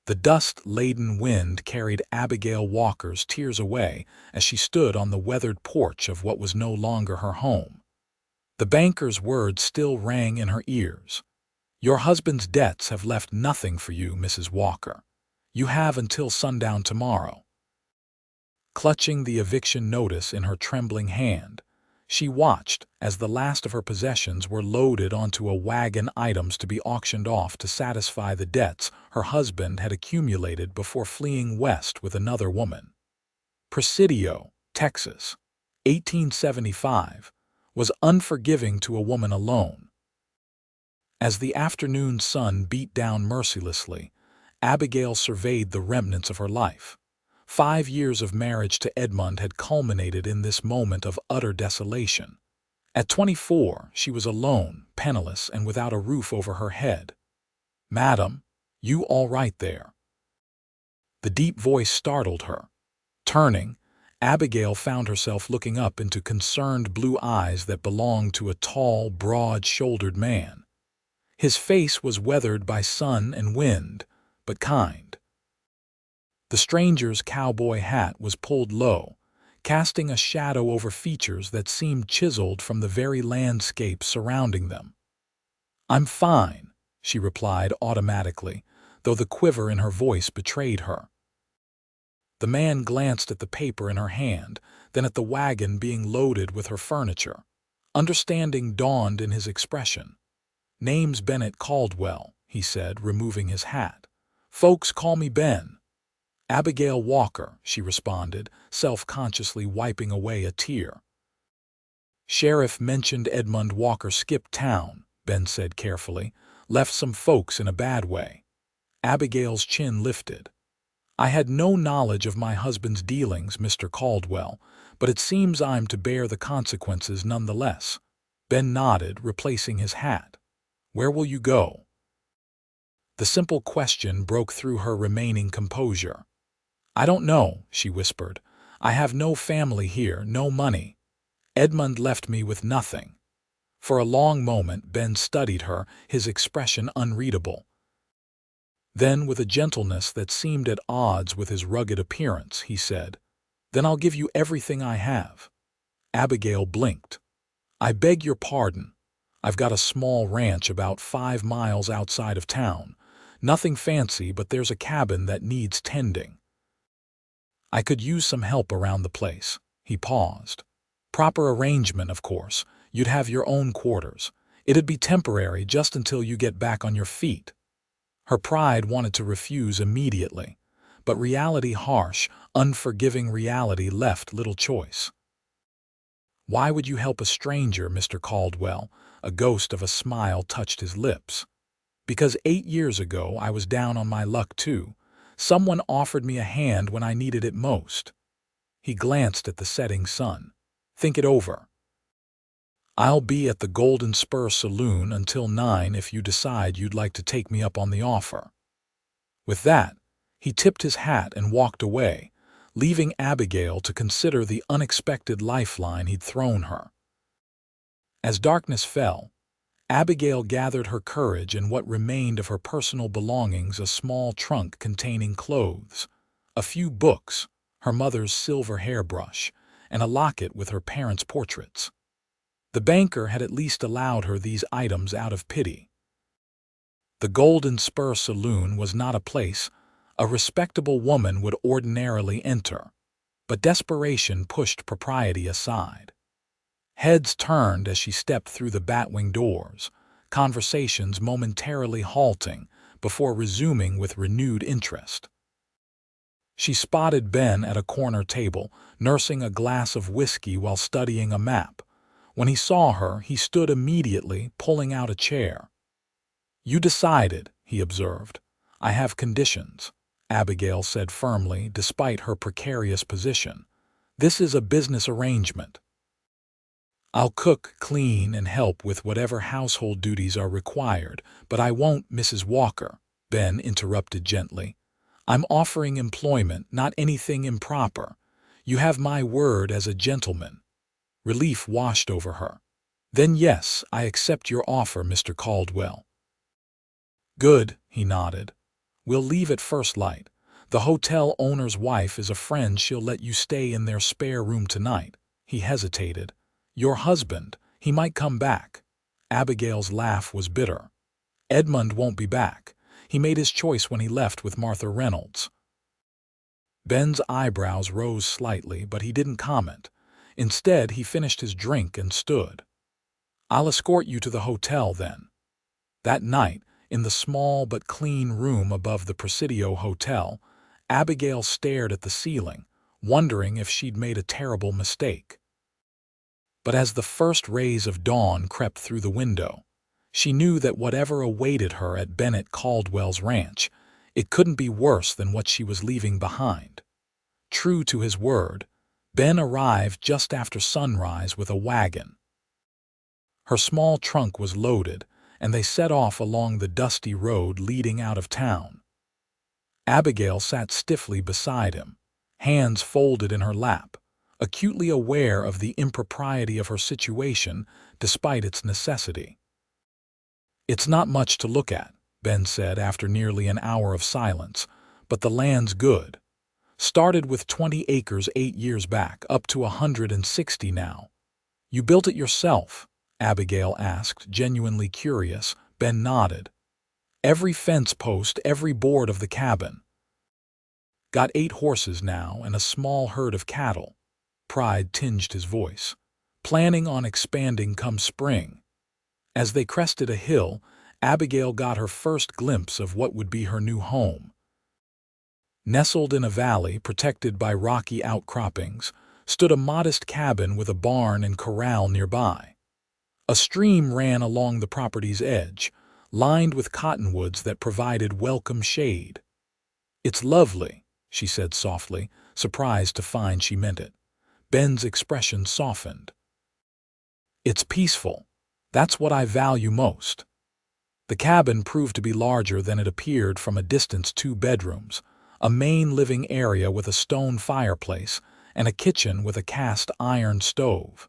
The dust-laden wind carried Abigail Walker's tears away as she stood on the weathered porch of what was no longer her home. The banker's words still rang in her ears. "Your husband's debts have left nothing for you, Mrs. Walker. You have until sundown tomorrow." Clutching the eviction notice in her trembling hand, she watched as the last of her possessions were loaded onto a wagon, items to be auctioned off to satisfy the debts her husband had accumulated before fleeing west with another woman. Presidio, Texas, 1875, was unforgiving to a woman alone. As the afternoon sun beat down mercilessly, Abigail surveyed the remnants of her life. 5 years of marriage to Edmund had culminated in this moment of utter desolation. At 24, she was alone, penniless, and without a roof over her head. "Madam, you all right there?" The deep voice startled her. Turning, Abigail found herself looking up into concerned blue eyes that belonged to a tall, broad-shouldered man. His face was weathered by sun and wind, but kind. The stranger's cowboy hat was pulled low, casting a shadow over features that seemed chiseled from the very landscape surrounding them. "I'm fine," she replied automatically, though the quiver in her voice betrayed her. The man glanced at the paper in her hand, then at the wagon being loaded with her furniture. Understanding dawned in his expression. "Name's Bennett Caldwell," he said, removing his hat. "Folks call me Ben." "Abigail Walker," she responded, self-consciously wiping away a tear. "Sheriff mentioned Edmund Walker skipped town," Ben said carefully. "Left some folks in a bad way." Abigail's chin lifted. "I had no knowledge of my husband's dealings, Mr. Caldwell, but it seems I'm to bear the consequences nonetheless." Ben nodded, replacing his hat. "Where will you go?" The simple question broke through her remaining composure. "I don't know," she whispered. "I have no family here, no money. Edmund left me with nothing." For a long moment Ben studied her, his expression unreadable. Then, with a gentleness that seemed at odds with his rugged appearance, he said, "Then I'll give you everything I have." Abigail blinked. "I beg your pardon. I've got a small ranch about 5 miles outside of town. Nothing fancy, but there's a cabin that needs tending. I could use some help around the place." He paused. "Proper arrangement, of course. You'd have your own quarters. It'd be temporary, just until you get back on your feet." Her pride wanted to refuse immediately, but reality, harsh, unforgiving reality, left little choice. "Why would you help a stranger, Mr. Caldwell?" A ghost of a smile touched his lips. "Because 8 years ago I was down on my luck too. Someone offered me a hand when I needed it most." He glanced at the setting sun. "Think it over. I'll be at the Golden Spur Saloon until 9 if you decide you'd like to take me up on the offer." With that, he tipped his hat and walked away, leaving Abigail to consider the unexpected lifeline he'd thrown her. As darkness fell, Abigail gathered her courage and what remained of her personal belongings, a small trunk containing clothes, a few books, her mother's silver hairbrush, and a locket with her parents' portraits. The banker had at least allowed her these items out of pity. The Golden Spur Saloon was not a place a respectable woman would ordinarily enter, but desperation pushed propriety aside. Heads turned as she stepped through the batwing doors, conversations momentarily halting before resuming with renewed interest. She spotted Ben at a corner table, nursing a glass of whiskey while studying a map. When he saw her, he stood immediately, pulling out a chair. "You decided," he observed. "I have conditions," Abigail said firmly, despite her precarious position. "This is a business arrangement. I'll cook, clean, and help with whatever household duties are required, but I won't, Mrs. Walker," Ben interrupted gently. "I'm offering employment, not anything improper. You have my word as a gentleman." Relief washed over her. "Then yes, I accept your offer, Mr. Caldwell." "Good," he nodded. We'll leave at first light. The hotel owner's wife is a friend. She'll let you stay in their spare room tonight." He hesitated. "Your husband, he might come back." Abigail's laugh was bitter. "Edmund won't be back. He made his choice when he left with Martha Reynolds." Ben's eyebrows rose slightly, but he didn't comment. Instead, he finished his drink and stood. "I'll escort you to the hotel, then." That night, in the small but clean room above the Presidio Hotel, Abigail stared at the ceiling, wondering if she'd made a terrible mistake. But as the first rays of dawn crept through the window, she knew that whatever awaited her at Bennett Caldwell's ranch, it couldn't be worse than what she was leaving behind. True to his word, Ben arrived just after sunrise with a wagon. Her small trunk was loaded, and they set off along the dusty road leading out of town. Abigail sat stiffly beside him, hands folded in her lap, acutely aware of the impropriety of her situation despite its necessity. "It's not much to look at," Ben said after nearly an hour of silence, "but the land's good. Started with 20 acres 8 years back, up to 160 now." "You built it yourself?" Abigail asked, genuinely curious. Ben nodded. "Every fence post, every board of the cabin. Got 8 horses now and a small herd of cattle." Pride tinged his voice. "Planning on expanding come spring." As they crested a hill, Abigail got her first glimpse of what would be her new home. Nestled in a valley protected by rocky outcroppings, stood a modest cabin with a barn and corral nearby. A stream ran along the property's edge, lined with cottonwoods that provided welcome shade. "It's lovely," she said softly, surprised to find she meant it. Ben's expression softened. "It's peaceful. That's what I value most." The cabin proved to be larger than it appeared from a distance. 2 bedrooms, a main living area with a stone fireplace, and a kitchen with a cast iron stove.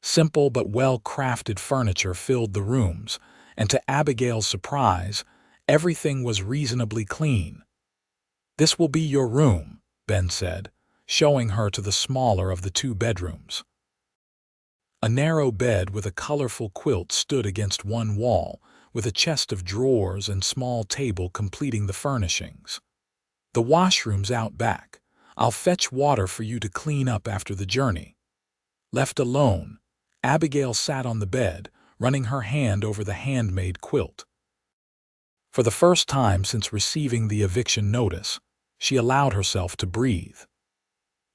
Simple but well-crafted furniture filled the rooms, and to Abigail's surprise, everything was reasonably clean. "This will be your room," Ben said, showing her to the smaller of the 2 bedrooms. A narrow bed with a colorful quilt stood against one wall, with a chest of drawers and small table completing the furnishings. "The washroom's out back. I'll fetch water for you to clean up after the journey." Left alone, Abigail sat on the bed, running her hand over the handmade quilt. For the first time since receiving the eviction notice, she allowed herself to breathe.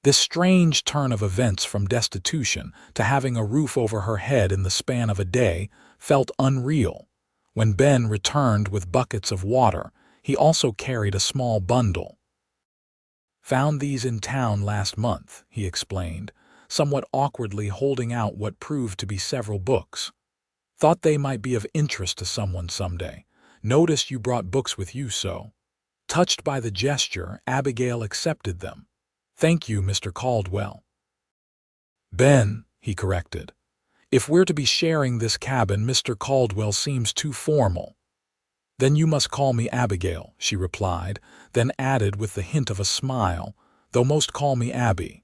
This strange turn of events from destitution to having a roof over her head in the span of a day felt unreal. When Ben returned with buckets of water, he also carried a small bundle. "Found these in town last month," he explained, somewhat awkwardly holding out what proved to be several books. "Thought they might be of interest to someone someday. Noticed you brought books with you, so." Touched by the gesture, Abigail accepted them. "Thank you, Mr. Caldwell." "Ben," he corrected. "If we're to be sharing this cabin, Mr. Caldwell seems too formal." "Then you must call me Abigail," she replied, then added with the hint of a smile, "though most call me Abby."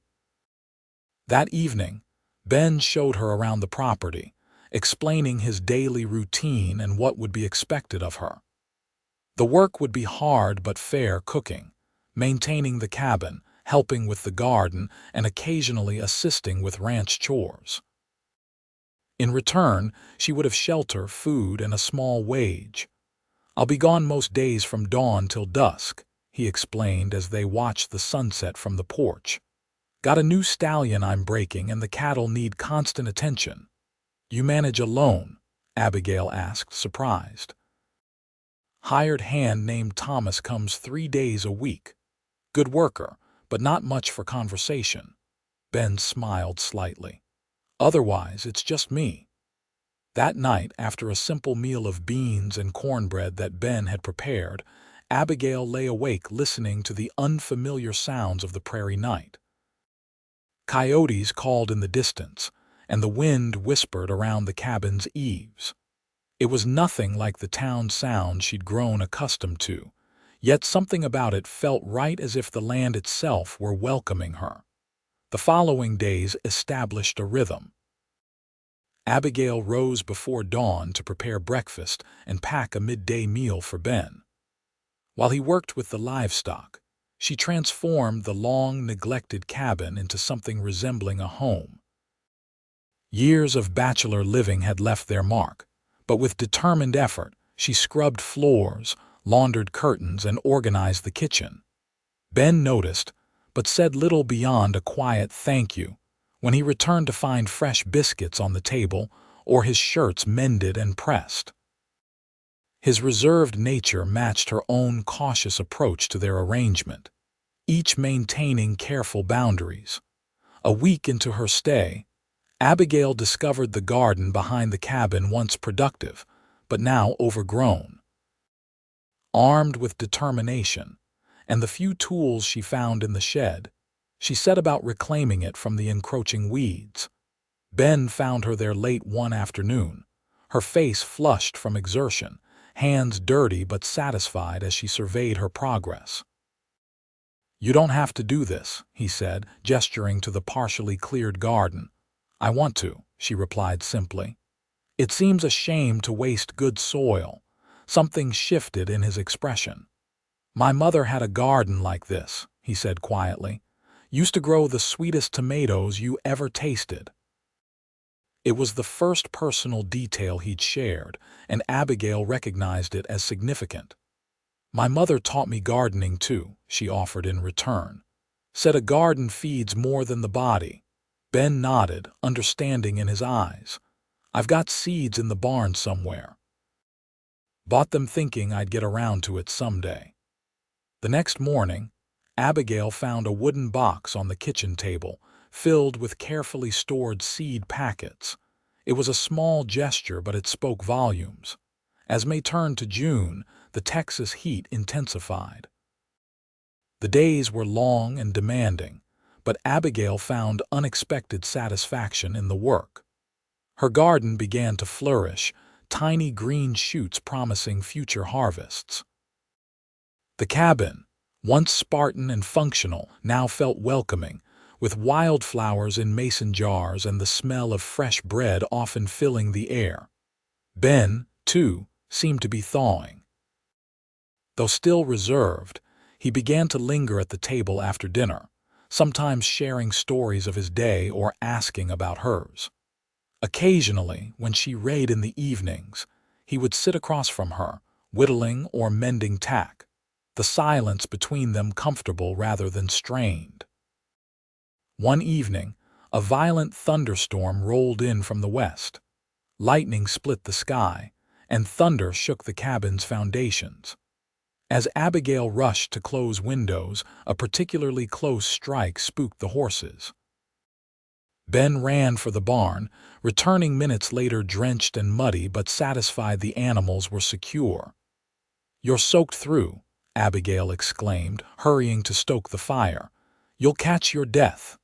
That evening, Ben showed her around the property, explaining his daily routine and what would be expected of her. The work would be hard but fair cooking, maintaining the cabin, helping with the garden, and occasionally assisting with ranch chores. In return, she would have shelter, food, and a small wage. "I'll be gone most days from dawn till dusk," he explained as they watched the sunset from the porch. "Got a new stallion I'm breaking, and the cattle need constant attention." "You manage alone?" Abigail asked, surprised. "Hired hand named Thomas comes 3 days a week. Good worker, but not much for conversation." Ben smiled slightly. "Otherwise, it's just me." That night, after a simple meal of beans and cornbread that Ben had prepared, Abigail lay awake listening to the unfamiliar sounds of the prairie night. Coyotes called in the distance, and the wind whispered around the cabin's eaves. It was nothing like the town sound she'd grown accustomed to, Yet something about it felt right, as if the land itself were welcoming her. The following days established a rhythm. Abigail rose before dawn to prepare breakfast and pack a midday meal for Ben. While he worked with the livestock, she transformed the long-neglected cabin into something resembling a home. Years of bachelor living had left their mark, but with determined effort, she scrubbed floors, laundered curtains, and organized the kitchen. Ben noticed, but said little beyond a quiet thank you when he returned to find fresh biscuits on the table or his shirts mended and pressed. His reserved nature matched her own cautious approach to their arrangement, each maintaining careful boundaries. A week into her stay, Abigail discovered the garden behind the cabin once productive, but now overgrown. Armed with determination and the few tools she found in the shed, she set about reclaiming it from the encroaching weeds. Ben found her there late one afternoon, her face flushed from exertion, hands dirty but satisfied as she surveyed her progress. "You don't have to do this," he said, gesturing to the partially cleared garden. "I want to," she replied simply. "It seems a shame to waste good soil." Something shifted in his expression. "My mother had a garden like this," he said quietly. "Used to grow the sweetest tomatoes you ever tasted." It was the first personal detail he'd shared, and Abigail recognized it as significant. "My mother taught me gardening too," she offered in return. "Said a garden feeds more than the body." Ben nodded, understanding in his eyes. "I've got seeds in the barn somewhere. Bought them thinking I'd get around to it someday." The next morning, Abigail found a wooden box on the kitchen table, filled with carefully stored seed packets. It was a small gesture, but it spoke volumes. As May turned to June, the Texas heat intensified. The days were long and demanding, but Abigail found unexpected satisfaction in the work. Her garden began to flourish, tiny green shoots promising future harvests. The cabin, once Spartan and functional, now felt welcoming, with wildflowers in mason jars and the smell of fresh bread often filling the air. Ben, too, seemed to be thawing. Though still reserved, he began to linger at the table after dinner, sometimes sharing stories of his day or asking about hers. Occasionally, when she read in the evenings, he would sit across from her, whittling or mending tack, the silence between them comfortable rather than strained. One evening, a violent thunderstorm rolled in from the west. Lightning split the sky, and thunder shook the cabin's foundations. As Abigail rushed to close windows, a particularly close strike spooked the horses. Ben ran for the barn, returning minutes later drenched and muddy but satisfied the animals were secure. "You're soaked through," Abigail exclaimed, hurrying to stoke the fire. "You'll catch your death."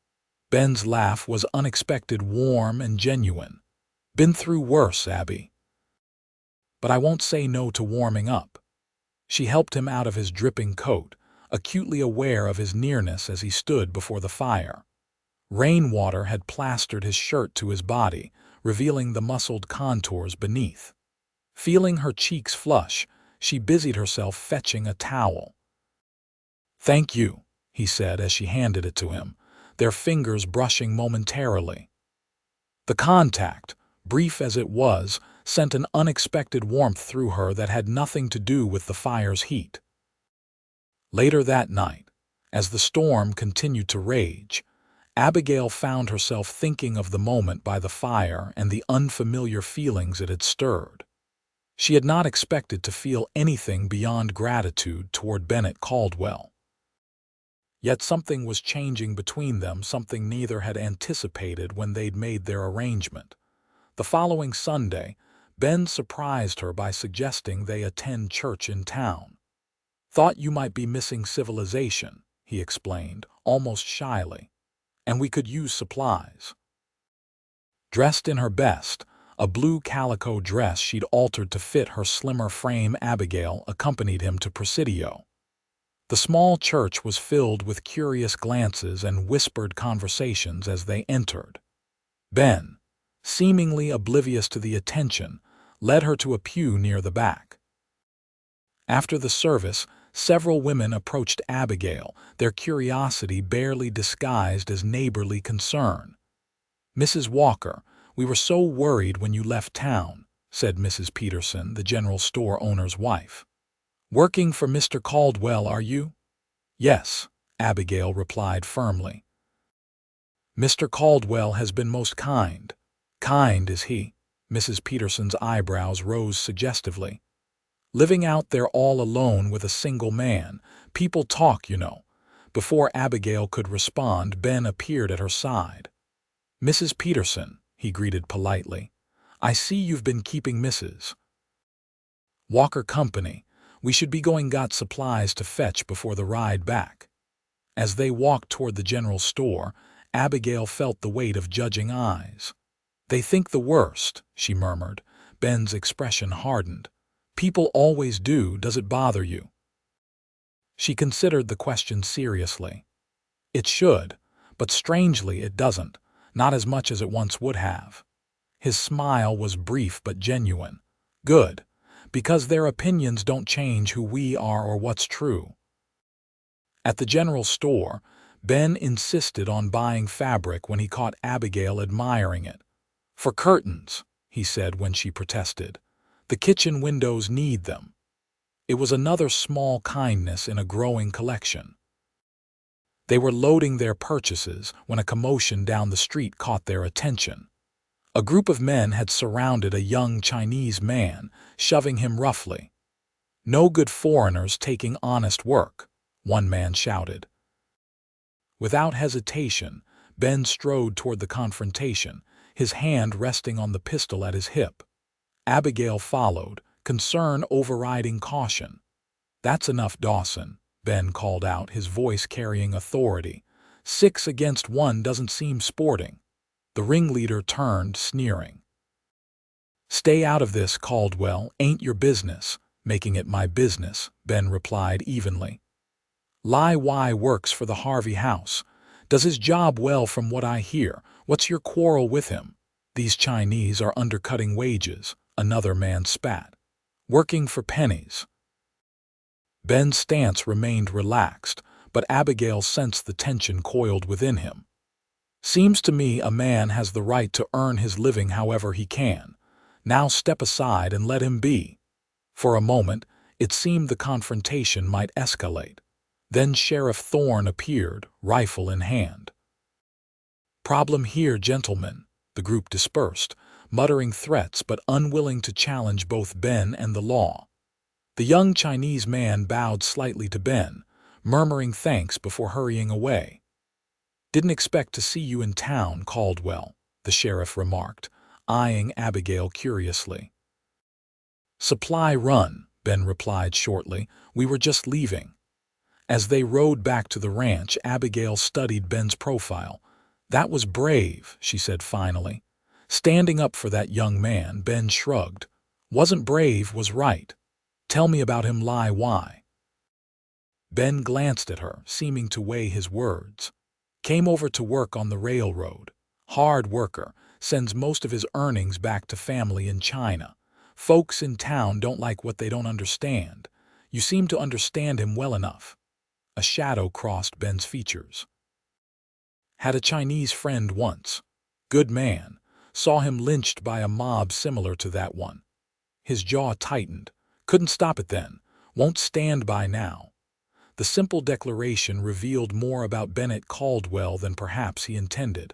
Ben's laugh was unexpected, warm and genuine. "Been through worse, Abby. But I won't say no to warming up." She helped him out of his dripping coat, acutely aware of his nearness as he stood before the fire. Rainwater had plastered his shirt to his body, revealing the muscled contours beneath. Feeling her cheeks flush, she busied herself fetching a towel. "Thank you," he said as she handed it to him, their fingers brushing momentarily. The contact, brief as it was, sent an unexpected warmth through her that had nothing to do with the fire's heat. Later that night, as the storm continued to rage, Abigail found herself thinking of the moment by the fire and the unfamiliar feelings it had stirred. She had not expected to feel anything beyond gratitude toward Bennett Caldwell. Yet something was changing between them, something neither had anticipated when they'd made their arrangement. The following Sunday, Ben surprised her by suggesting they attend church in town. "Thought you might be missing civilization," he explained, almost shyly, "and we could use supplies." Dressed in her best, a blue calico dress she'd altered to fit her slimmer frame, Abigail accompanied him to Presidio. The small church was filled with curious glances and whispered conversations as they entered. Ben, seemingly oblivious to the attention, led her to a pew near the back. After the service, several women approached Abigail, their curiosity barely disguised as neighborly concern. "Mrs. Walker, we were so worried when you left town," said Mrs. Peterson, the general store owner's wife. "Working for Mr. Caldwell, are you?" "Yes," Abigail replied firmly. "Mr. Caldwell has been most kind." "Kind, is he?" Mrs. Peterson's eyebrows rose suggestively. "Living out there all alone with a single man. People talk, you know." Before Abigail could respond, Ben appeared at her side. "Mrs. Peterson," he greeted politely, "I see you've been keeping Mrs. Walker company. We should be got supplies to fetch before the ride back." As they walked toward the general store, Abigail felt the weight of judging eyes. "They think the worst," she murmured. Ben's expression hardened. "People always do. Does it bother you?" She considered the question seriously. "It should, but strangely it doesn't, not as much as it once would have." His smile was brief but genuine. "Good, because their opinions don't change who we are or what's true." At the general store, Ben insisted on buying fabric when he caught Abigail admiring it. "For curtains," he said when she protested. "The kitchen windows need them." It was another small kindness in a growing collection. They were loading their purchases when a commotion down the street caught their attention. A group of men had surrounded a young Chinese man, shoving him roughly. "No good foreigners taking honest work," one man shouted. Without hesitation, Ben strode toward the confrontation, his hand resting on the pistol at his hip. Abigail followed, concern overriding caution. "That's enough, Dawson," Ben called out, his voice carrying authority. 6 against 1 doesn't seem sporting." The ringleader turned, sneering. "Stay out of this, Caldwell. Ain't your business." "Making it my business," Ben replied evenly. "Lai Y works for the Harvey house. Does his job well from what I hear. What's your quarrel with him?" "These Chinese are undercutting wages," another man spat. "Working for pennies." Ben's stance remained relaxed, but Abigail sensed the tension coiled within him. "Seems to me a man has the right to earn his living however he can. Now step aside and let him be." For a moment, it seemed the confrontation might escalate. Then Sheriff Thorne appeared, rifle in hand. "Problem here, gentlemen." The group dispersed, muttering threats but unwilling to challenge both Ben and the law. The young Chinese man bowed slightly to Ben, murmuring thanks before hurrying away. "Didn't expect to see you in town, Caldwell," the sheriff remarked, eyeing Abigail curiously. "Supply run," Ben replied shortly. "We were just leaving." As they rode back to the ranch, Abigail studied Ben's profile. "That was brave," she said finally. "Standing up for that young man." Ben shrugged. "Wasn't brave, was right. Tell me about him, Lai Y." Ben glanced at her, seeming to weigh his words. "Came over to work on the railroad. Hard worker, sends most of his earnings back to family in China. Folks in town don't like what they don't understand. You seem to understand him well enough." A shadow crossed Ben's features. "Had a Chinese friend once. Good man. Saw him lynched by a mob similar to that one." His jaw tightened. "Couldn't stop it then. Won't stand by now." The simple declaration revealed more about Bennett Caldwell than perhaps he intended.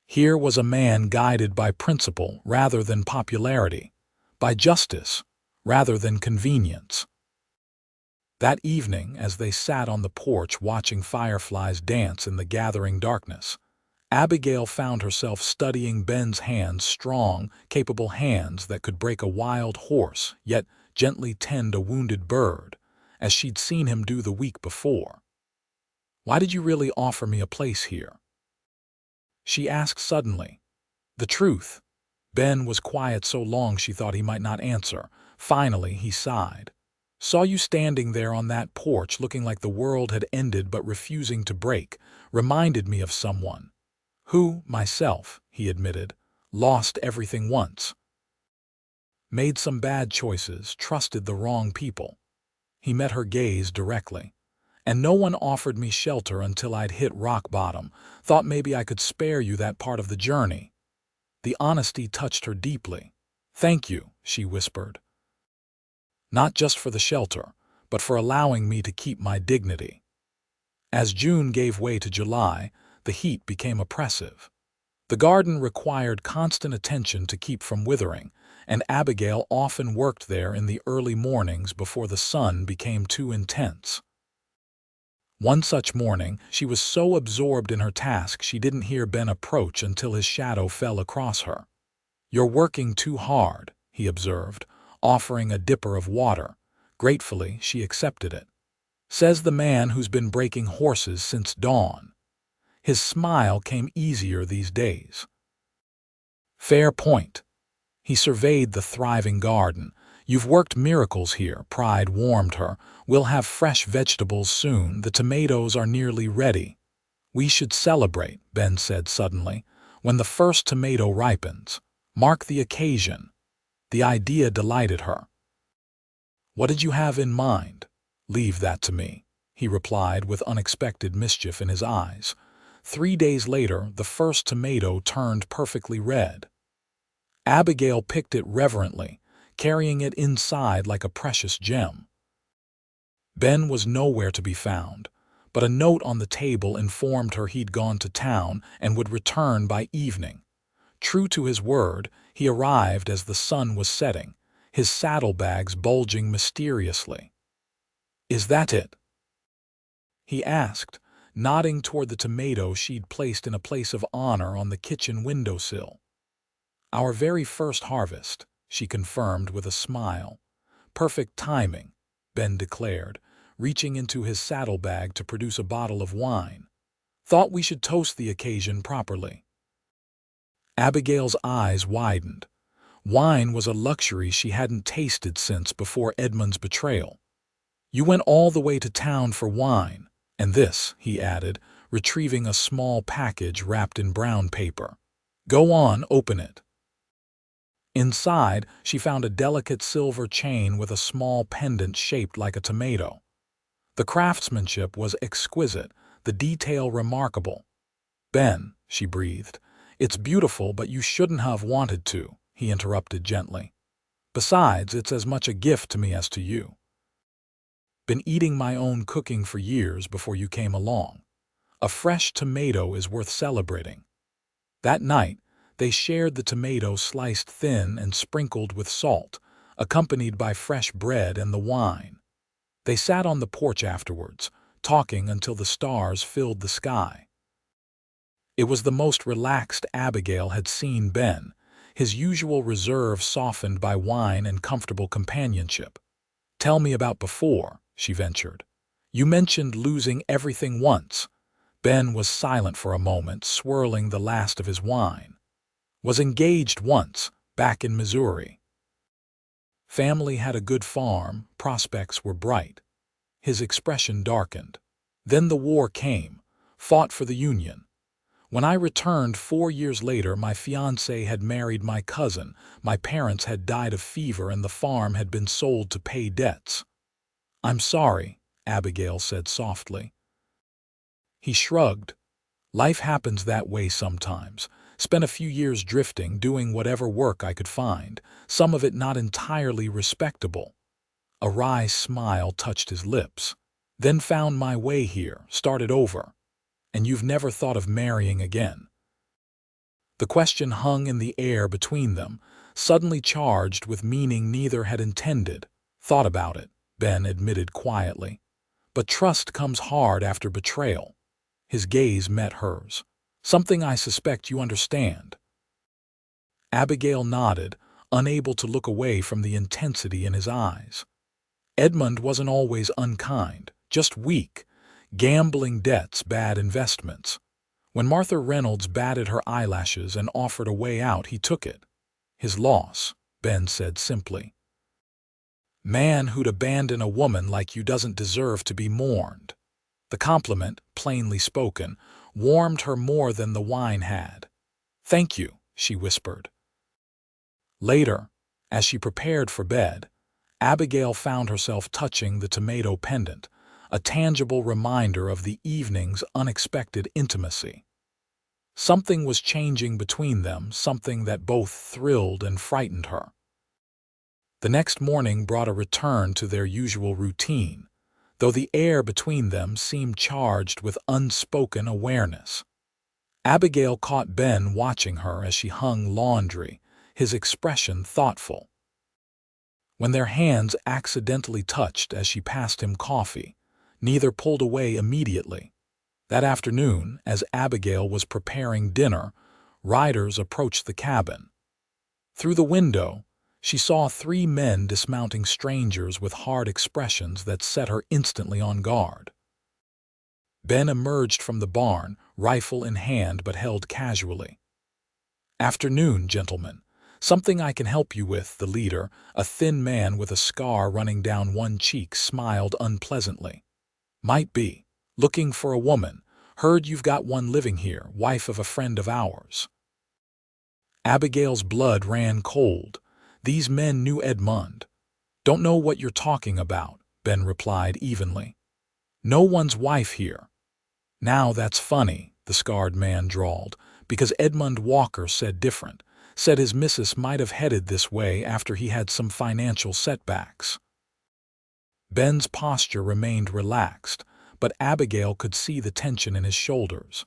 Here was a man guided by principle rather than popularity, by justice rather than convenience. That evening, as they sat on the porch watching fireflies dance in the gathering darkness, Abigail found herself studying Ben's hands, strong, capable hands that could break a wild horse, yet gently tend a wounded bird, as she'd seen him do the week before. "Why did you really offer me a place here?" she asked suddenly. "The truth." Ben was quiet so long she thought he might not answer. Finally, he sighed. Saw you standing there on that porch looking like the world had ended but refusing to break. Reminded me of someone. Who, myself, he admitted, lost everything once. Made some bad choices, trusted the wrong people. He met her gaze directly. And no one offered me shelter until I'd hit rock bottom. Thought maybe I could spare you that part of the journey. The honesty touched her deeply. Thank you, she whispered. Not just for the shelter, but for allowing me to keep my dignity. As June gave way to July, the heat became oppressive. The garden required constant attention to keep from withering, and Abigail often worked there in the early mornings before the sun became too intense. One such morning, she was so absorbed in her task she didn't hear Ben approach until his shadow fell across her. "You're working too hard," he observed, offering a dipper of water. Gratefully, she accepted it. "Says the man who's been breaking horses since dawn." His smile came easier these days. "Fair point." He surveyed the thriving garden. "You've worked miracles here," pride warmed her. "We'll have fresh vegetables soon. The tomatoes are nearly ready." "We should celebrate," Ben said suddenly, "when the first tomato ripens. Mark the occasion." The idea delighted her. "What did you have in mind?" "Leave that to me," he replied with unexpected mischief in his eyes. 3 days later, the first tomato turned perfectly red. Abigail picked it reverently, carrying it inside like a precious gem. Ben was nowhere to be found, but a note on the table informed her he'd gone to town and would return by evening. True to his word, he arrived as the sun was setting, his saddlebags bulging mysteriously. "Is that it?" he asked, nodding toward the tomato she'd placed in a place of honor on the kitchen windowsill. "Our very first harvest," she confirmed with a smile. "Perfect timing," Ben declared, reaching into his saddlebag to produce a bottle of wine. "Thought we should toast the occasion properly." Abigail's eyes widened. Wine was a luxury she hadn't tasted since before Edmund's betrayal. "You went all the way to town for wine, and this," he added, retrieving a small package wrapped in brown paper. "Go on, open it." Inside, she found a delicate silver chain with a small pendant shaped like a tomato. The craftsmanship was exquisite, the detail remarkable. "Ben," she breathed, "it's beautiful, but you shouldn't have wanted to," he interrupted gently. "Besides, it's as much a gift to me as to you. Been eating my own cooking for years before you came along. A fresh tomato is worth celebrating." That night, they shared the tomato sliced thin and sprinkled with salt, accompanied by fresh bread and the wine. They sat on the porch afterwards, talking until the stars filled the sky. It was the most relaxed Abigail had seen Ben, his usual reserve softened by wine and comfortable companionship. "Tell me about before," she ventured. "You mentioned losing everything once." Ben was silent for a moment, swirling the last of his wine. "Was engaged once, back in Missouri. Family had a good farm, prospects were bright." His expression darkened. "Then the war came, fought for the Union. When I returned 4 years later, my fiancé had married my cousin, my parents had died of fever, and the farm had been sold to pay debts." "I'm sorry," Abigail said softly. He shrugged. "Life happens that way sometimes. Spent a few years drifting, doing whatever work I could find, some of it not entirely respectable." A wry smile touched his lips. "Then found my way here, started over. And you've never thought of marrying again?" The question hung in the air between them, suddenly charged with meaning neither had intended. "Thought about it," Ben admitted quietly. "But trust comes hard after betrayal." His gaze met hers. "Something I suspect you understand." Abigail nodded, unable to look away from the intensity in his eyes. "Edmund wasn't always unkind, just weak. Gambling debts, bad investments. When Martha Reynolds batted her eyelashes and offered a way out, he took it. His loss," Ben said simply. Man who'd abandon a woman like you doesn't deserve to be mourned. The compliment, plainly spoken, warmed her more than the wine had. "Thank you," she whispered. Later, as she prepared for bed, Abigail found herself touching the tomato pendant, a tangible reminder of the evening's unexpected intimacy. Something was changing between them, something that both thrilled and frightened her. The next morning brought a return to their usual routine, though the air between them seemed charged with unspoken awareness. Abigail caught Ben watching her as she hung laundry, his expression thoughtful. When their hands accidentally touched as she passed him coffee, neither pulled away immediately. That afternoon, as Abigail was preparing dinner, riders approached the cabin. Through the window, she saw 3 men dismounting strangers with hard expressions that set her instantly on guard. Ben emerged from the barn, rifle in hand but held casually. "Afternoon, gentlemen. Something I can help you with," the leader, a thin man with a scar running down one cheek, smiled unpleasantly. "Might be. Looking for a woman. Heard you've got one living here, wife of a friend of ours." Abigail's blood ran cold. These men knew Edmund. "Don't know what you're talking about," Ben replied evenly. "No one's wife here." "Now that's funny," the scarred man drawled, "because Edmund Walker said different. Said his missus might have headed this way after he had some financial setbacks." Ben's posture remained relaxed, but Abigail could see the tension in his shoulders.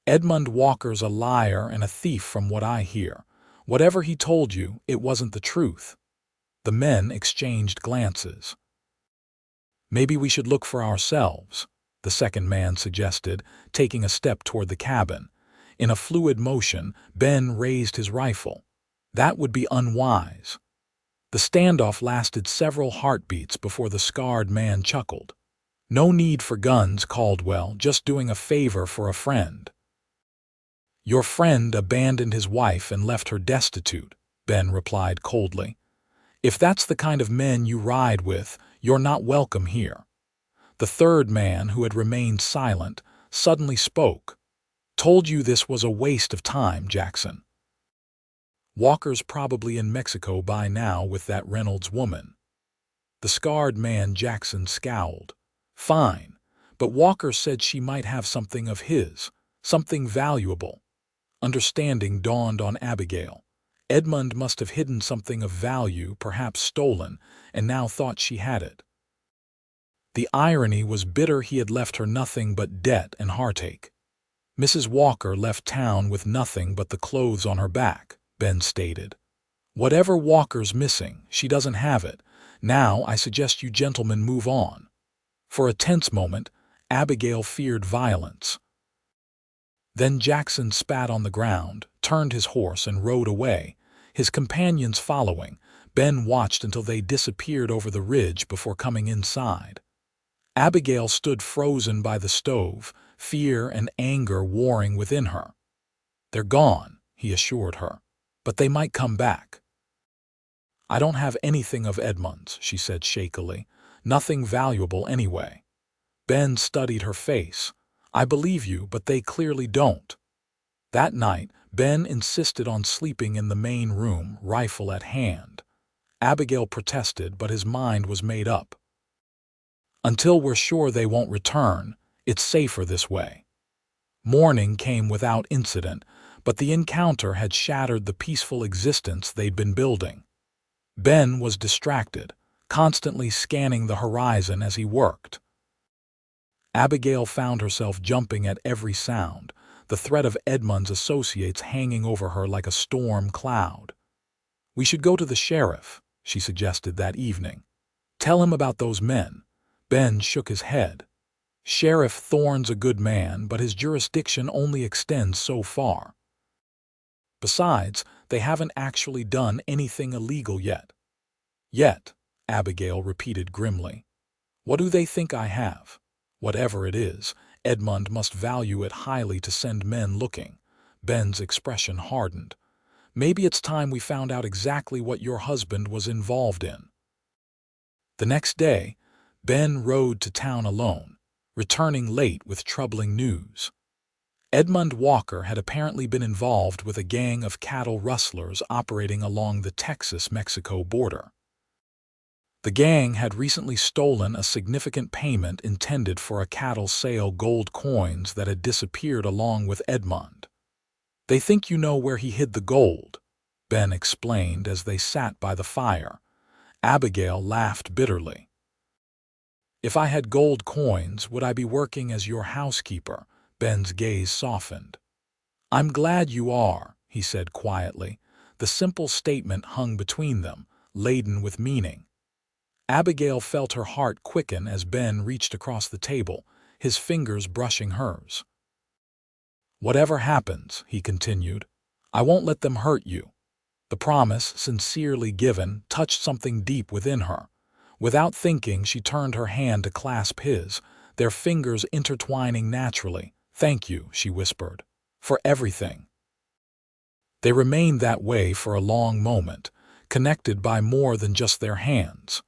"Edmund Walker's a liar and a thief from what I hear. Whatever he told you, it wasn't the truth." The men exchanged glances. "Maybe we should look for ourselves," the second man suggested, taking a step toward the cabin. In a fluid motion, Ben raised his rifle. "That would be unwise." The standoff lasted several heartbeats before the scarred man chuckled. "No need for guns, Caldwell, just doing a favor for a friend." "Your friend abandoned his wife and left her destitute," Ben replied coldly. "If that's the kind of men you ride with, you're not welcome here." The third man, who had remained silent, suddenly spoke. "Told you this was a waste of time, Jackson. Walker's probably in Mexico by now with that Reynolds woman." The scarred man Jackson scowled. "Fine, but Walker said she might have something of his, something valuable." Understanding dawned on Abigail. Edmund must have hidden something of value, perhaps stolen, and now thought she had it. The irony was bitter. He had left her nothing but debt and heartache. "Mrs. Walker left town with nothing but the clothes on her back," Ben stated. "Whatever Walker's missing, she doesn't have it. Now I suggest you gentlemen move on." For a tense moment, Abigail feared violence. Then Jackson spat on the ground, turned his horse, and rode away, his companions following. Ben watched until they disappeared over the ridge before coming inside. Abigail stood frozen by the stove, fear and anger warring within her. "They're gone," he assured her, "but they might come back." "I don't have anything of Edmund's," she said shakily. "Nothing valuable anyway." Ben studied her face. "I believe you, but they clearly don't." That night, Ben insisted on sleeping in the main room, rifle at hand. Abigail protested, but his mind was made up. "Until we're sure they won't return, it's safer this way." Morning came without incident, but the encounter had shattered the peaceful existence they'd been building. Ben was distracted, constantly scanning the horizon as he worked. Abigail found herself jumping at every sound, the threat of Edmund's associates hanging over her like a storm cloud. "We should go to the sheriff," she suggested that evening. "Tell him about those men." Ben shook his head. "Sheriff Thorne's a good man, but his jurisdiction only extends so far. Besides, they haven't actually done anything illegal yet." "Yet," Abigail repeated grimly. "What do they think I have? Whatever it is, Edmund must value it highly to send men looking." Ben's expression hardened. "Maybe it's time we found out exactly what your husband was involved in." The next day, Ben rode to town alone, returning late with troubling news. Edmund Walker had apparently been involved with a gang of cattle rustlers operating along the Texas-Mexico border. The gang had recently stolen a significant payment intended for a cattle sale gold coins that had disappeared along with Edmund. "They think you know where he hid the gold," Ben explained as they sat by the fire. Abigail laughed bitterly. "If I had gold coins, would I be working as your housekeeper?" Ben's gaze softened. "I'm glad you are," he said quietly. The simple statement hung between them, laden with meaning. Abigail felt her heart quicken as Ben reached across the table, his fingers brushing hers. "Whatever happens," he continued, "I won't let them hurt you." The promise, sincerely given, touched something deep within her. Without thinking, she turned her hand to clasp his, their fingers intertwining naturally. "Thank you," she whispered, "for everything." They remained that way for a long moment, connected by more than just their hands.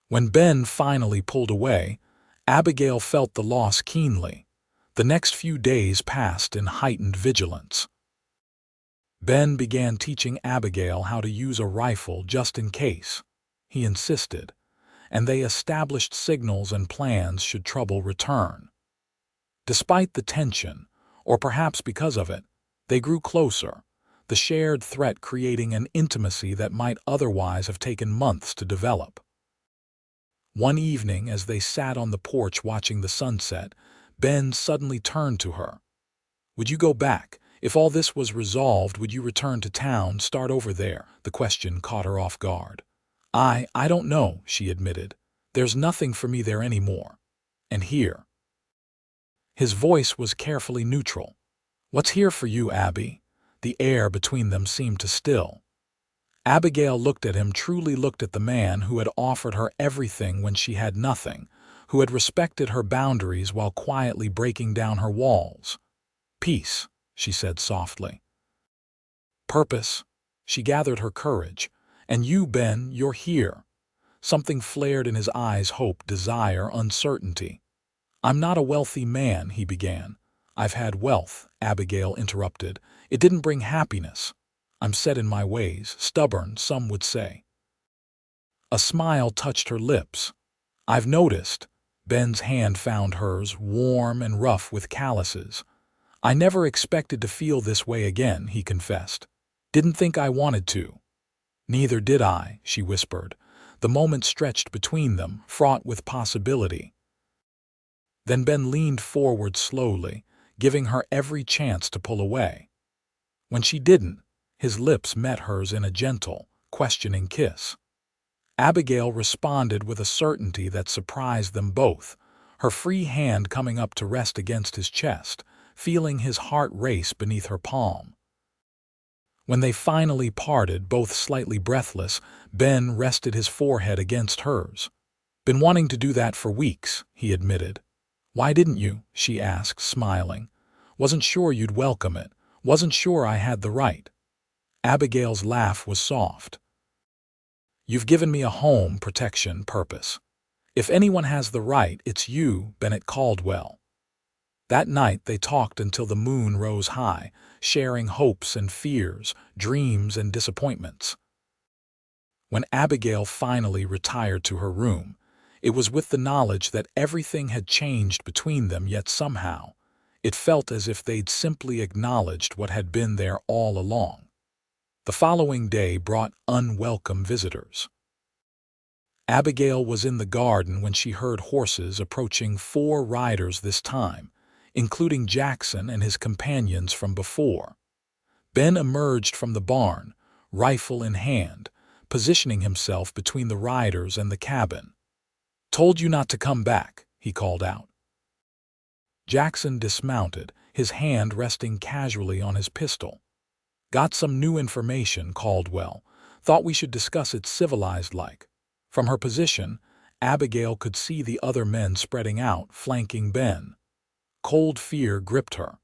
When Ben finally pulled away, Abigail felt the loss keenly. The next few days passed in heightened vigilance. Ben began teaching Abigail how to use a rifle just in case. He insisted, and they established signals and plans should trouble return. Despite the tension, or perhaps because of it, they grew closer, the shared threat creating an intimacy that might otherwise have taken months to develop. One evening, as they sat on the porch watching the sunset, Ben suddenly turned to her. "Would you go back? If all this was resolved, would you return to town, start over there?" The question caught her off guard. I don't know," she admitted. "There's nothing for me there anymore. And here." His voice was carefully neutral. "What's here for you, Abby?" The air between them seemed to still. Abigail looked at him, truly looked at the man who had offered her everything when she had nothing, who had respected her boundaries while quietly breaking down her walls. "Peace," she said softly. "Purpose." She gathered her courage. "And you, Ben, you're here." Something flared in his eyes, hope, desire, uncertainty. "I'm not a wealthy man," he began. "I've had wealth," Abigail interrupted. "It didn't bring happiness. I'm set in my ways, stubborn, some would say." A smile touched her lips. "I've noticed." Ben's hand found hers, warm and rough with calluses. "I never expected to feel this way again," he confessed. "Didn't think I wanted to." "Neither did I," she whispered. The moment stretched between them, fraught with possibility. Then Ben leaned forward slowly, giving her every chance to pull away. When she didn't, his lips met hers in a gentle, questioning kiss. Abigail responded with a certainty that surprised them both, her free hand coming up to rest against his chest, feeling his heart race beneath her palm. When they finally parted, both slightly breathless, Ben rested his forehead against hers. "Been wanting to do that for weeks," he admitted. "Why didn't you?" she asked, smiling. "Wasn't sure you'd welcome it. Wasn't sure I had the right." Abigail's laugh was soft. "You've given me a home, protection, purpose. If anyone has the right, it's you, Bennett Caldwell." That night they talked until the moon rose high, sharing hopes and fears, dreams and disappointments. When Abigail finally retired to her room, it was with the knowledge that everything had changed between them, yet somehow it felt as if they'd simply acknowledged what had been there all along. The following day brought unwelcome visitors. Abigail was in the garden when she heard horses approaching, 4 riders this time, including Jackson and his companions from before. Ben emerged from the barn, rifle in hand, positioning himself between the riders and the cabin. "Told you not to come back," he called out. Jackson dismounted, his hand resting casually on his pistol. "Got some new information, Caldwell. Thought we should discuss it civilized-like." From her position, Abigail could see the other men spreading out, flanking Ben. Cold fear gripped her.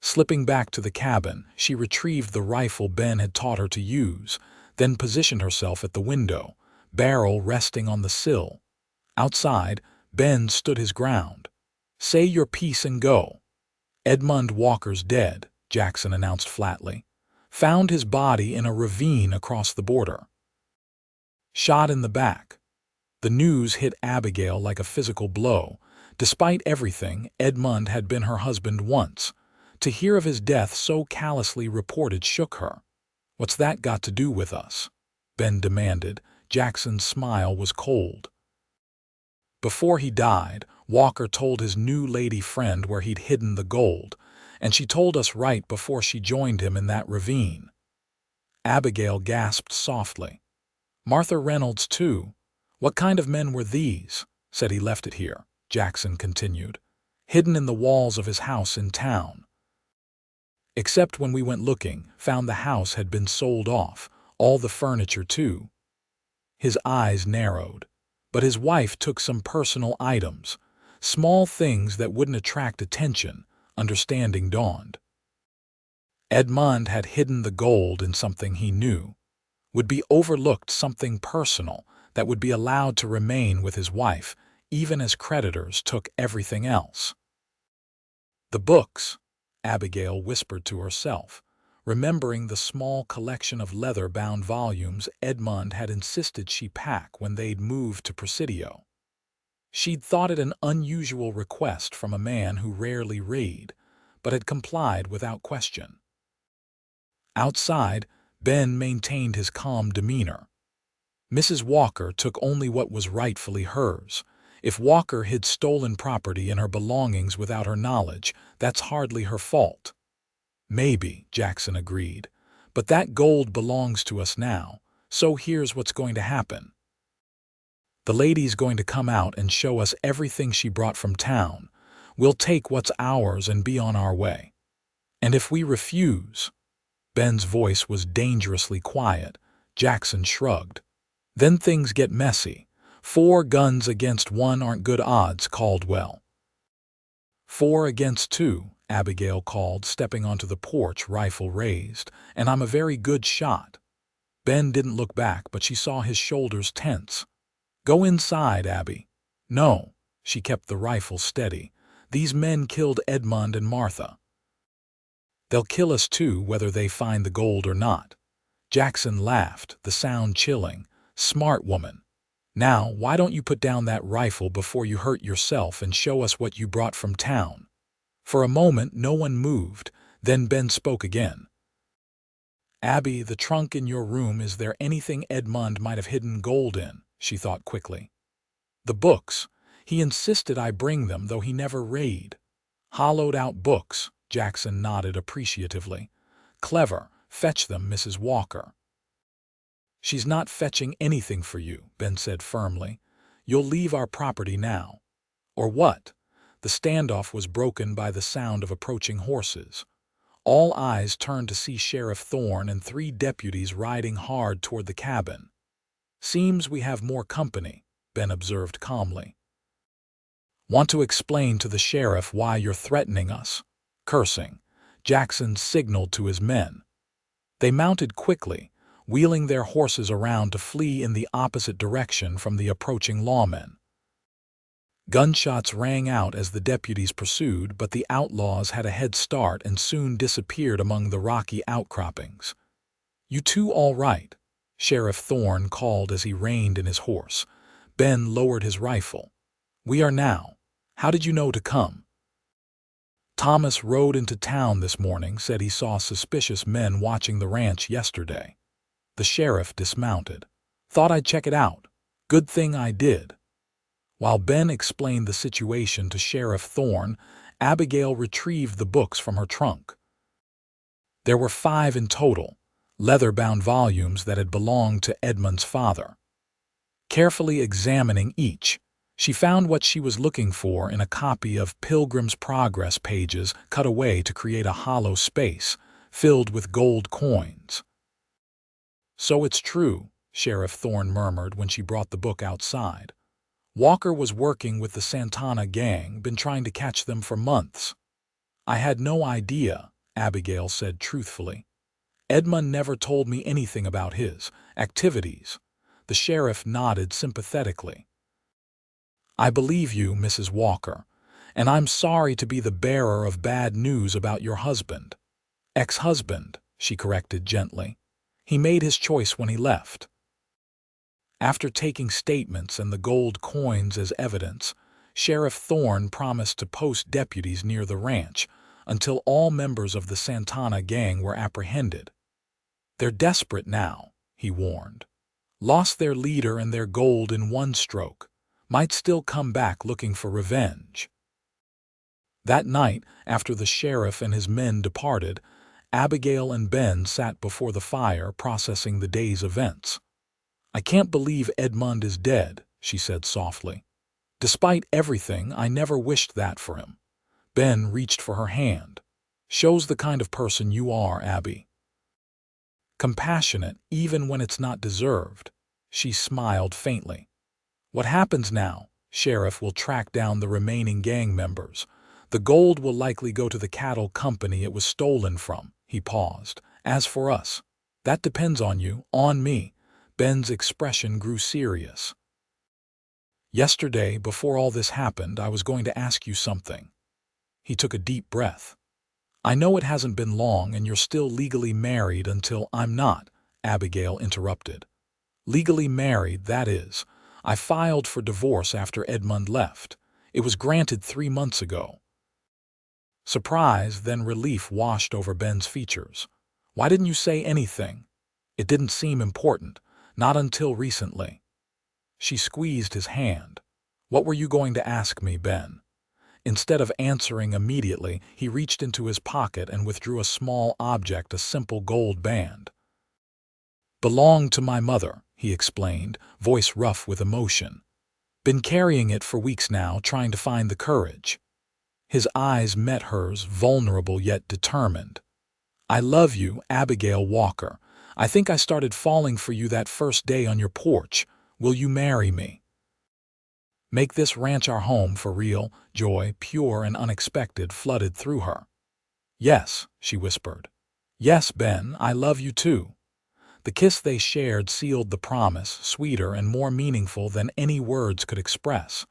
Slipping back to the cabin, she retrieved the rifle Ben had taught her to use, then positioned herself at the window, barrel resting on the sill. Outside, Ben stood his ground. "Say your piece and go." "Edmund Walker's dead," Jackson announced flatly. "Found his body in a ravine across the border. Shot in the back." The news hit Abigail like a physical blow. Despite everything, Edmund had been her husband once. To hear of his death so callously reported shook her. "What's that got to do with us?" Ben demanded. Jackson's smile was cold. "Before he died, Walker told his new lady friend where he'd hidden the gold, and she told us right before she joined him in that ravine." Abigail gasped softly. "Martha Reynolds, too. What kind of men were these?" "Said he left it here," Jackson continued. "Hidden in the walls of his house in town. Except when we went looking, found the house had been sold off, all the furniture too." His eyes narrowed. "But his wife took some personal items, small things that wouldn't attract attention," understanding dawned. Edmund had hidden the gold in something he knew would be overlooked, something personal that would be allowed to remain with his wife, even as creditors took everything else. "The books," Abigail whispered to herself, remembering the small collection of leather-bound volumes Edmund had insisted she pack when they'd moved to Presidio. She'd thought it an unusual request from a man who rarely read, but had complied without question. Outside, Ben maintained his calm demeanor. Mrs. Walker took only what was rightfully hers. If Walker hid stolen property in her belongings without her knowledge, that's hardly her fault. "Maybe," Jackson agreed, "but that gold belongs to us now, so here's what's going to happen. The lady's going to come out and show us everything she brought from town. We'll take what's ours and be on our way. And if we refuse—" Ben's voice was dangerously quiet. Jackson shrugged. "Then things get messy. 4 guns against 1 aren't good odds, Caldwell." "4 against 2, Abigail called, stepping onto the porch, rifle raised. "And I'm a very good shot." Ben didn't look back, but she saw his shoulders tense. "Go inside, Abby." "No." She kept the rifle steady. "These men killed Edmund and Martha. They'll kill us too, whether they find the gold or not." Jackson laughed, the sound chilling. "Smart woman. Now, why don't you put down that rifle before you hurt yourself and show us what you brought from town?" For a moment, no one moved. Then Ben spoke again. "Abby, the trunk in your room, is there anything Edmund might have hidden gold in?" She thought quickly. "The books. He insisted I bring them, though he never read." "Hollowed-out books," Jackson nodded appreciatively. "Clever. Fetch them, Mrs. Walker." "She's not fetching anything for you," Ben said firmly. "You'll leave our property now." "Or what?" The standoff was broken by the sound of approaching horses. All eyes turned to see Sheriff Thorne and 3 deputies riding hard toward the cabin. "Seems we have more company," Ben observed calmly. "Want to explain to the sheriff why you're threatening us?" Cursing, Jackson signaled to his men. They mounted quickly, wheeling their horses around to flee in the opposite direction from the approaching lawmen. Gunshots rang out as the deputies pursued, but the outlaws had a head start and soon disappeared among the rocky outcroppings. "You two all right?" Sheriff Thorne called as he reined in his horse. Ben lowered his rifle. "We are now. How did you know to come?" "Thomas rode into town this morning, said he saw suspicious men watching the ranch yesterday." The sheriff dismounted. "Thought I'd check it out. Good thing I did." While Ben explained the situation to Sheriff Thorne, Abigail retrieved the books from her trunk. There were 5 in total, leather-bound volumes that had belonged to Edmund's father. Carefully examining each, she found what she was looking for in a copy of Pilgrim's Progress, pages cut away to create a hollow space filled with gold coins. "So it's true," Sheriff Thorne murmured when she brought the book outside. "Walker was working with the Santana gang, been trying to catch them for months." "I had no idea," Abigail said truthfully. "Edmund never told me anything about his activities. The sheriff nodded sympathetically. "I believe you, Mrs. Walker, and I'm sorry to be the bearer of bad news about your husband." "Ex-husband," she corrected gently. "He made his choice when he left." After taking statements and the gold coins as evidence, Sheriff Thorne promised to post deputies near the ranch until all members of the Santana gang were apprehended. "They're desperate now," he warned. "Lost their leader and their gold in one stroke. Might still come back looking for revenge." That night, after the sheriff and his men departed, Abigail and Ben sat before the fire processing the day's events. "I can't believe Edmund is dead," she said softly. "Despite everything, I never wished that for him." Ben reached for her hand. "Shows the kind of person you are, Abby. Compassionate, even when it's not deserved." She smiled faintly. "What happens now? Sheriff will track down the remaining gang members. The gold will likely go to the cattle company it was stolen from." He paused. "As for us, that depends on you, on me." Ben's expression grew serious. "Yesterday, before all this happened, I was going to ask you something." He took a deep breath. "I know it hasn't been long and you're still legally married until—" "I'm not," Abigail interrupted. "Legally married, that is. I filed for divorce after Edmund left. It was granted 3 months ago." Surprise, then relief washed over Ben's features. "Why didn't you say anything?" "It didn't seem important. Not until recently." She squeezed his hand. "What were you going to ask me, Ben?" Instead of answering immediately, he reached into his pocket and withdrew a small object, a simple gold band. "Belonged to my mother," he explained, voice rough with emotion. "Been carrying it for weeks now, trying to find the courage." His eyes met hers, vulnerable yet determined. "I love you, Abigail Walker. I think I started falling for you that first day on your porch. Will you marry me? Make this ranch our home for real." Joy, pure and unexpected, flooded through her. "Yes," she whispered. "Yes, Ben, I love you too." The kiss they shared sealed the promise, sweeter and more meaningful than any words could express.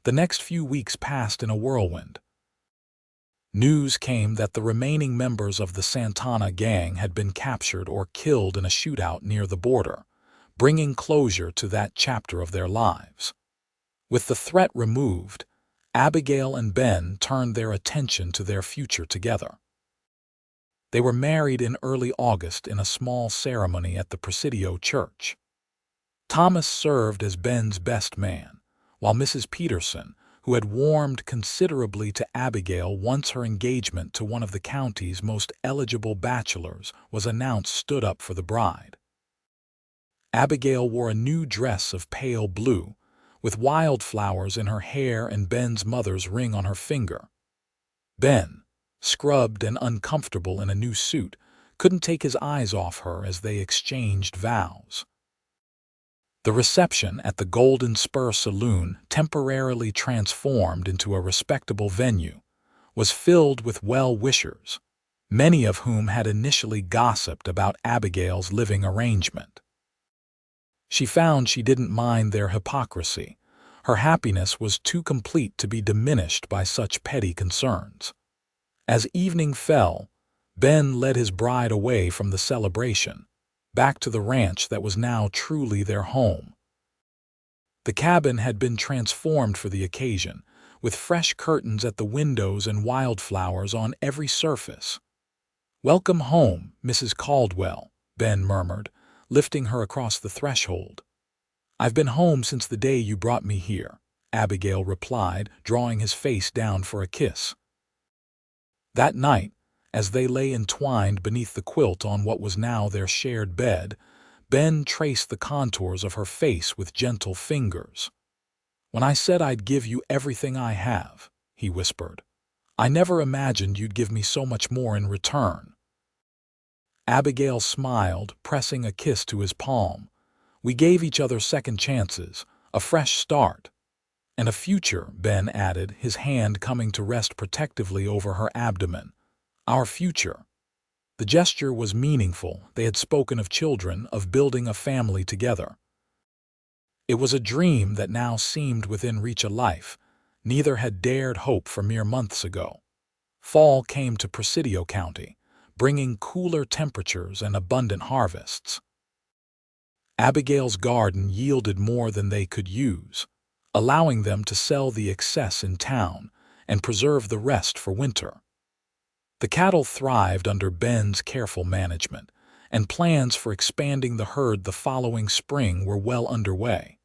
The next few weeks passed in a whirlwind. News came that the remaining members of the Santana gang had been captured or killed in a shootout near the border, bringing closure to that chapter of their lives. With the threat removed, Abigail and Ben turned their attention to their future together. They were married in early August in a small ceremony at the Presidio Church. Thomas served as Ben's best man, while Mrs. Peterson, who had warmed considerably to Abigail once her engagement to one of the county's most eligible bachelors was announced, stood up for the bride. Abigail wore a new dress of pale blue, with wildflowers in her hair and Ben's mother's ring on her finger. Ben, scrubbed and uncomfortable in a new suit, couldn't take his eyes off her as they exchanged vows. The reception at the Golden Spur Saloon, temporarily transformed into a respectable venue, was filled with well-wishers, many of whom had initially gossiped about Abigail's living arrangement. She found she didn't mind their hypocrisy. Her happiness was too complete to be diminished by such petty concerns. As evening fell, Ben led his bride away from the celebration, back to the ranch that was now truly their home. The cabin had been transformed for the occasion, with fresh curtains at the windows and wildflowers on every surface. "Welcome home, Mrs. Caldwell," Ben murmured, lifting her across the threshold. "I've been home since the day you brought me here," Abigail replied, drawing his face down for a kiss. That night, as they lay entwined beneath the quilt on what was now their shared bed, Ben traced the contours of her face with gentle fingers. "When I said I'd give you everything I have," he whispered, "I never imagined you'd give me so much more in return." Abigail smiled, pressing a kiss to his palm. "We gave each other second chances, a fresh start." "And a future," Ben added, his hand coming to rest protectively over her abdomen. "Our future." The gesture was meaningful. They had spoken of children, of building a family together. It was a dream that now seemed within reach of life. Neither had dared hope for mere months ago. Fall came to Presidio County, bringing cooler temperatures and abundant harvests. Abigail's garden yielded more than they could use, allowing them to sell the excess in town and preserve the rest for winter. The cattle thrived under Ben's careful management, and plans for expanding the herd the following spring were well underway.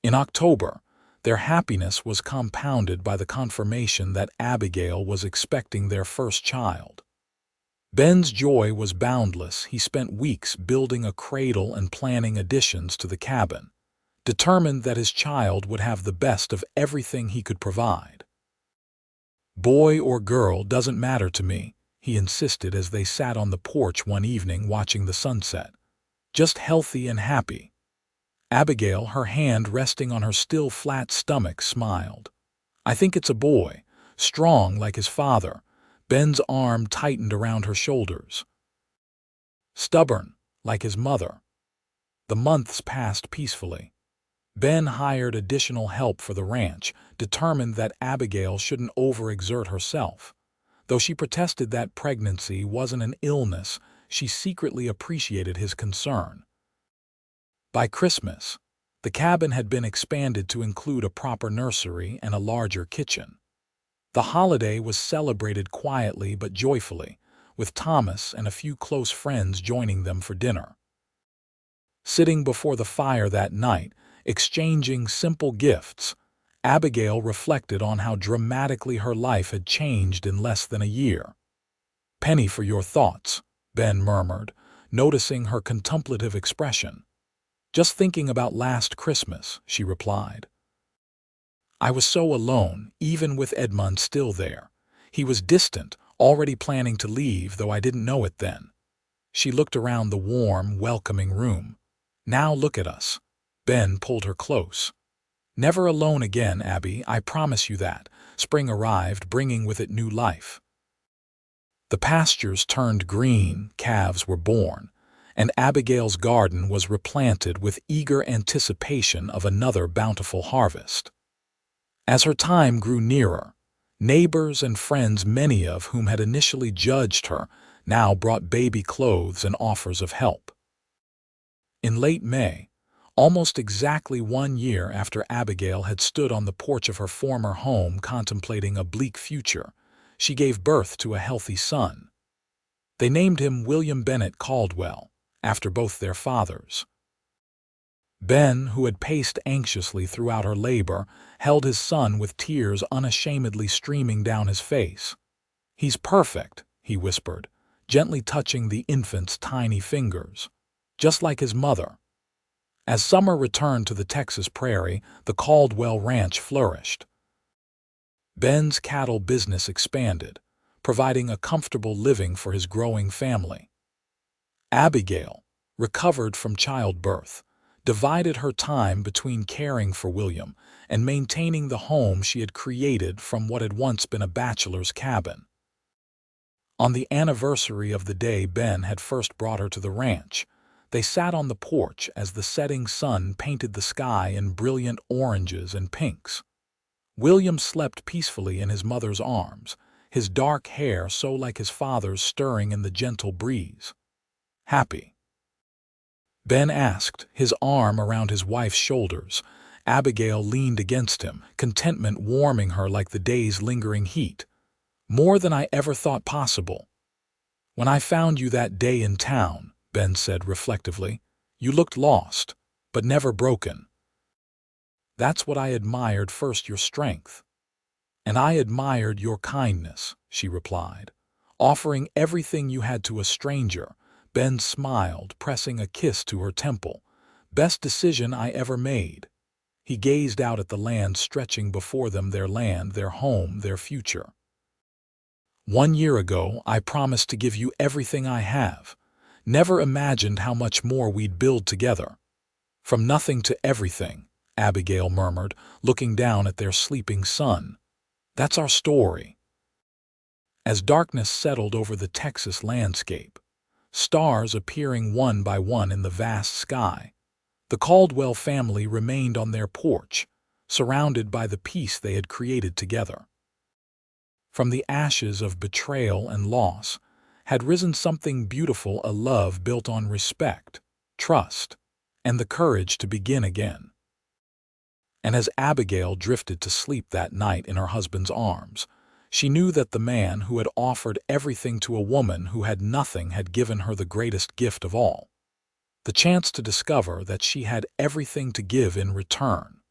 In October, their happiness was compounded by the confirmation that Abigail was expecting their first child. Ben's joy was boundless. He spent weeks building a cradle and planning additions to the cabin, determined that his child would have the best of everything he could provide. "Boy or girl doesn't matter to me," he insisted as they sat on the porch one evening watching the sunset. "Just healthy and happy." Abigail, her hand resting on her still flat stomach, smiled. "I think it's a boy, strong like his father." Ben's arm tightened around her shoulders. "Stubborn, like his mother." The months passed peacefully. Ben hired additional help for the ranch, determined that Abigail shouldn't overexert herself. Though she protested that pregnancy wasn't an illness, she secretly appreciated his concern. By Christmas, the cabin had been expanded to include a proper nursery and a larger kitchen. The holiday was celebrated quietly but joyfully, with Thomas and a few close friends joining them for dinner. Sitting before the fire that night, exchanging simple gifts, Abigail reflected on how dramatically her life had changed in less than a year. "Penny for your thoughts," Ben murmured, noticing her contemplative expression. "Just thinking about last Christmas," she replied. "I was so alone, even with Edmund still there. He was distant, already planning to leave, though I didn't know it then." She looked around the warm, welcoming room. "Now look at us." Ben pulled her close. "Never alone again, Abby, I promise you that." Spring arrived, bringing with it new life. The pastures turned green, calves were born, and Abigail's garden was replanted with eager anticipation of another bountiful harvest. As her time grew nearer, neighbors and friends, many of whom had initially judged her, now brought baby clothes and offers of help. In late May, almost exactly 1 year after Abigail had stood on the porch of her former home contemplating a bleak future, she gave birth to a healthy son. They named him William Bennett Caldwell, after both their fathers. Ben, who had paced anxiously throughout her labor, held his son with tears unashamedly streaming down his face. "He's perfect," he whispered, gently touching the infant's tiny fingers, "just like his mother." As summer returned to the Texas prairie, the Caldwell Ranch flourished. Ben's cattle business expanded, providing a comfortable living for his growing family. Abigail, recovered from childbirth, divided her time between caring for William and maintaining the home she had created from what had once been a bachelor's cabin. On the anniversary of the day Ben had first brought her to the ranch, they sat on the porch as the setting sun painted the sky in brilliant oranges and pinks. William slept peacefully in his mother's arms, his dark hair so like his father's stirring in the gentle breeze. "Happy?" Ben asked, his arm around his wife's shoulders. Abigail leaned against him, contentment warming her like the day's lingering heat. "More than I ever thought possible." "When I found you that day in town," Ben said reflectively, "you looked lost, but never broken. That's what I admired first, your strength." "And I admired your kindness," she replied. "Offering everything you had to a stranger." Ben smiled, pressing a kiss to her temple. "Best decision I ever made." He gazed out at the land stretching before them, their land, their home, their future. "1 year ago, I promised to give you everything I have. Never imagined how much more we'd build together." "From nothing to everything," Abigail murmured, looking down at their sleeping son. "That's our story." As darkness settled over the Texas landscape, stars appearing one by one in the vast sky, The Caldwell family remained on their porch, surrounded by the peace they had created together. From the ashes of betrayal and loss had risen something beautiful, a love built on respect, trust, and the courage to begin again. And as Abigail drifted to sleep that night in her husband's arms, she knew that the man who had offered everything to a woman who had nothing had given her the greatest gift of all, the chance to discover that she had everything to give in return.